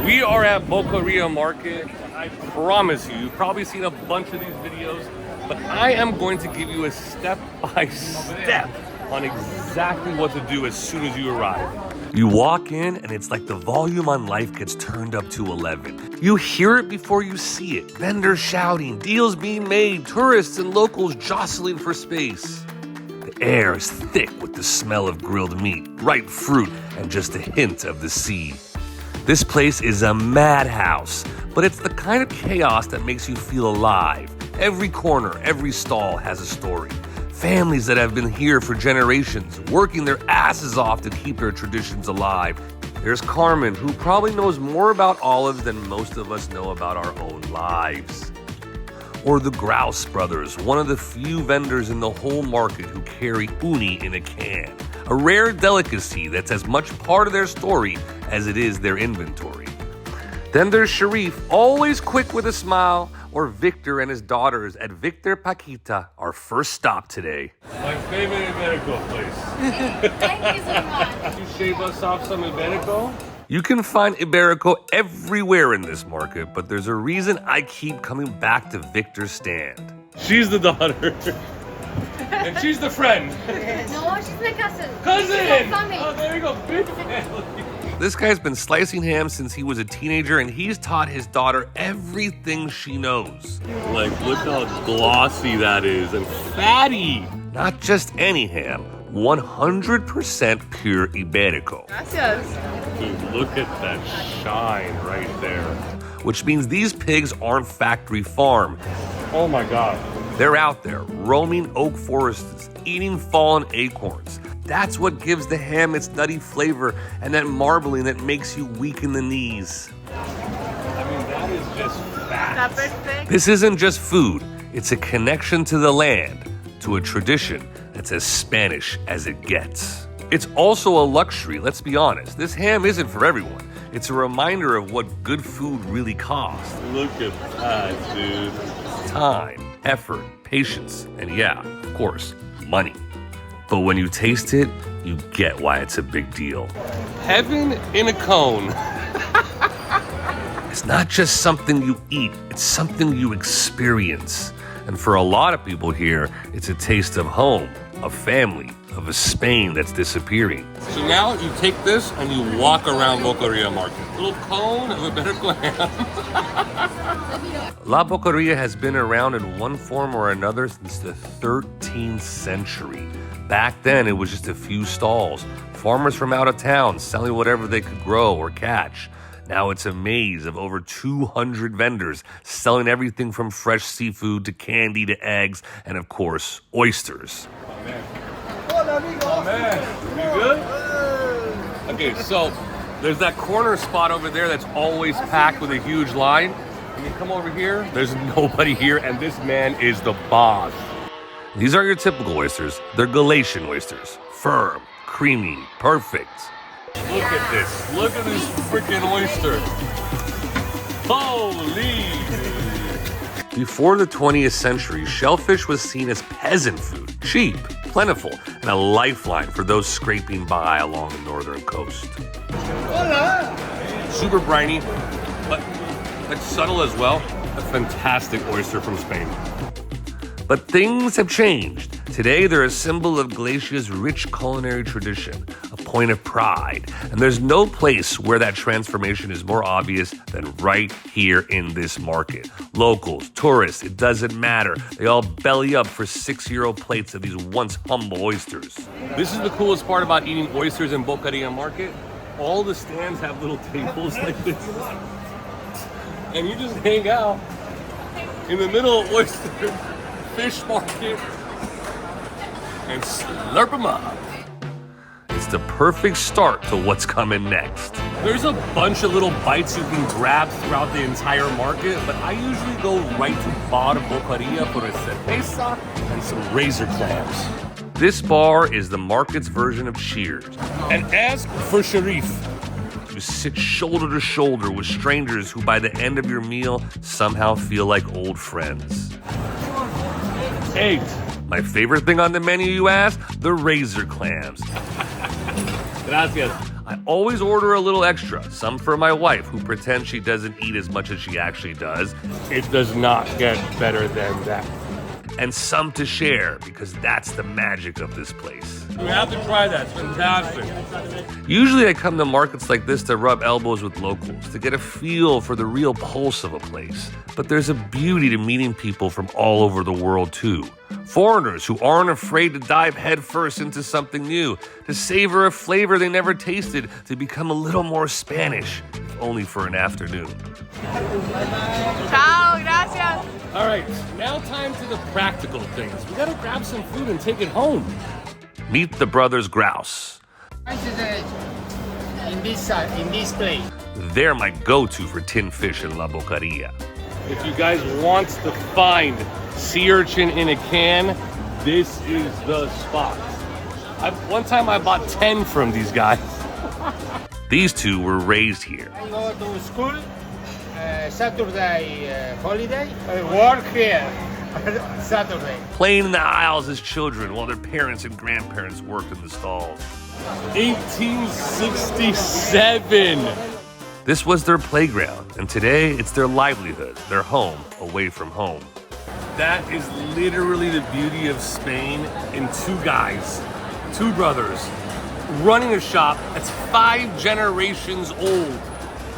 We are at Boqueria Market. I promise you, you've probably seen a bunch of these videos, but I am going to give you a step-by-step on exactly what to do as soon as you arrive. You walk in and it's like the volume on life gets turned up to 11. You hear it before you see it. Vendors shouting, deals being made, tourists and locals jostling for space. The air is thick with the smell of grilled meat, ripe fruit, and just a hint of the sea. This place is a madhouse, but it's the kind of chaos that makes you feel alive. Every corner, every stall has a story. Families that have been here for generations, working their asses off to keep their traditions alive. There's Carmen, who probably knows more about olives than most of us know about our own lives. Or the Grouse brothers, one of the few vendors in the whole market who carry uni in a can, a rare delicacy that's as much part of their story as it is their inventory. Then there's Sharif, always quick with a smile, or Victor and his daughters at Victor Paquita, our first stop today. My favorite Iberico place. Thank you so much. You shave us off some Iberico? You can find Iberico everywhere in this market, but there's a reason I keep coming back to Victor's stand. She's the daughter. And she's the friend. No, she's my cousin. Cousin! Family. Oh, there you go. Big family. This guy's been slicing ham since he was a teenager, and he's taught his daughter everything she knows. Like, look how glossy that is and fatty. Not just any ham, 100% pure Iberico. Gracias. Dude, look at that shine right there. Which means these pigs aren't factory farmed. Oh my God. They're out there, roaming oak forests, eating fallen acorns. That's what gives the ham its nutty flavor and that marbling that makes you weak in the knees. I mean, that is just fat. This isn't just food. It's a connection to the land, to a tradition that's as Spanish as it gets. It's also a luxury, let's be honest. This ham isn't for everyone. It's a reminder of what good food really costs. Look at that, dude. Time, effort, patience, and yeah, of course, money. But when you taste it, you get why it's a big deal. Heaven in a cone. It's not just something you eat, it's something you experience. And for a lot of people here, it's a taste of home, of family, of a Spain that's disappearing. So now you take this and you walk around Boqueria Market. Little cone of Iberico ham. La Boqueria has been around in one form or another since the 13th century. Back then, it was just a few stalls, farmers from out of town selling whatever they could grow or catch. Now it's a maze of over 200 vendors selling everything from fresh seafood to candy to eggs and, of course, oysters. Oh, man. Oh, man. You good? Okay, so there's that corner spot over there that's always packed with a huge line. When you come over here, there's nobody here, and this man is the boss. These aren't your typical oysters. They're Galatian oysters. Firm, creamy, perfect. Look at this. Look at this freaking oyster. Holy! Before the 20th century, shellfish was seen as peasant food, cheap, plentiful, and a lifeline for those scraping by along the northern coast. Super briny, but it's subtle as well. A fantastic oyster from Spain. But things have changed. Today, they're a symbol of Galicia's rich culinary tradition, a point of pride. And there's no place where that transformation is more obvious than right here in this market. Locals, tourists, it doesn't matter. They all belly up for 6-euro plates of these once humble oysters. This is the coolest part about eating oysters in Boqueria Market. All the stands have little tables like this. And you just hang out in the middle of oysters. Fish market and slurp them up. It's the perfect start to what's coming next. There's a bunch of little bites you can grab throughout the entire market, but I usually go right to Bar Boqueria for a cerveza and some razor clams. This bar is the market's version of Cheers. And ask for Sharif. You sit shoulder to shoulder with strangers who by the end of your meal somehow feel like old friends. 8. My favorite thing on the menu, you ask? The razor clams. Gracias. I always order a little extra, some for my wife, who pretends she doesn't eat as much as she actually does. It does not get better than that. And some to share, because that's the magic of this place. You have to try that, it's fantastic. Usually I come to markets like this to rub elbows with locals, to get a feel for the real pulse of a place. But there's a beauty to meeting people from all over the world too. Foreigners who aren't afraid to dive headfirst into something new, to savor a flavor they never tasted, to become a little more Spanish, if only for an afternoon. Ciao, gracias. All right, now time to the practical things. We gotta grab some food and take it home. Meet the brothers Grouse. In this place. They're my go-to for tin fish in La Boqueria. If you guys want to find sea urchin in a can, this is the spot. One time I bought 10 from these guys. These two were raised here. I go to school, Saturday holiday, work here, Saturday. Playing in the aisles as children while their parents and grandparents worked in the stalls. 1867. This was their playground, and today it's their livelihood, their home away from home. That is literally the beauty of Spain in two guys, two brothers, running a shop that's 5 generations old.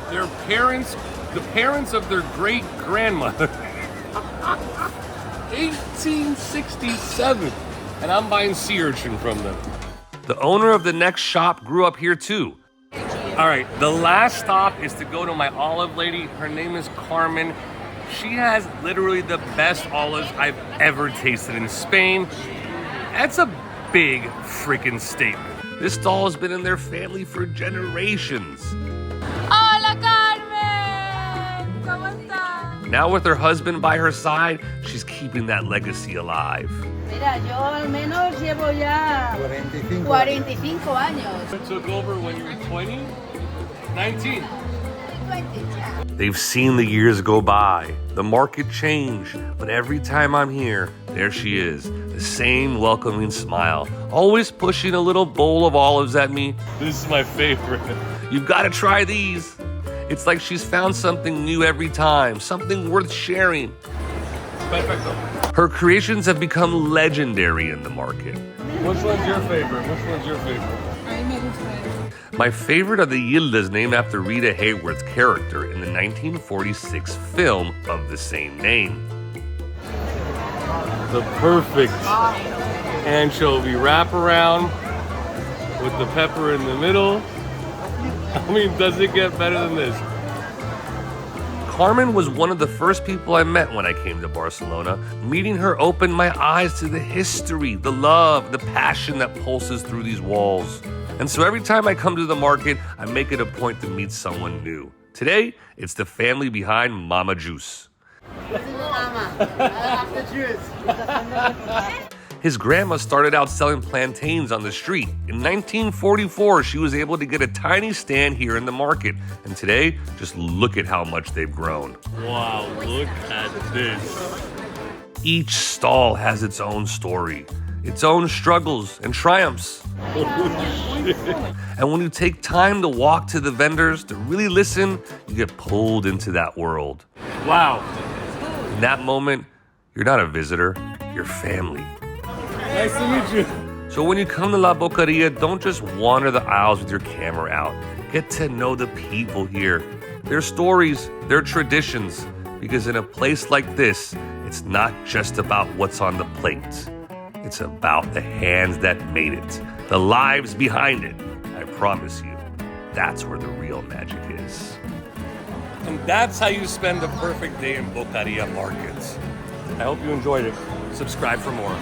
Their parents, the parents of their great grandmother. 1867, and I'm buying sea urchin from them. The owner of the next shop grew up here too. All right, the last stop is to go to my olive lady. Her name is Carmen. She has literally the best olives I've ever tasted in Spain. That's a big freaking statement. This stall has been in their family for generations. Hola, Carmen. ¿Cómo estás? Now with her husband by her side, she's keeping that legacy alive. Mira, yo al menos llevo ya 45 años. You took over when you were 20? 19. They've seen the years go by, the market change, but every time I'm here, there she is, the same welcoming smile, always pushing a little bowl of olives at me. This is my favorite. You've got to try these. It's like she's found something new every time, something worth sharing. Perfecto. Her creations have become legendary in the market. Which one's your favorite? Which one's your favorite? My favorite are the Yildas, named after Rita Hayworth's character in the 1946 film of the same name. The perfect anchovy wraparound with the pepper in the middle. I mean, does it get better than this? Carmen was one of the first people I met when I came to Barcelona. Meeting her opened my eyes to the history, the love, the passion that pulses through these walls. And so every time I come to the market, I make it a point to meet someone new. Today, it's the family behind Mama Juice. His grandma started out selling plantains on the street. In 1944, she was able to get a tiny stand here in the market. And today, just look at how much they've grown. Wow, look at this. Each stall has its own story, its own struggles and triumphs. And when you take time to walk to the vendors, to really listen, you get pulled into that world. Wow. In that moment, you're not a visitor, you're family. Nice to meet you. So when you come to La Boqueria, don't just wander the aisles with your camera out. Get to know the people here, their stories, their traditions. Because in a place like this, it's not just about what's on the plate. It's about the hands that made it, the lives behind it. I promise you, that's where the real magic is. And that's how you spend the perfect day in Boqueria Market. I hope you enjoyed it. Subscribe for more.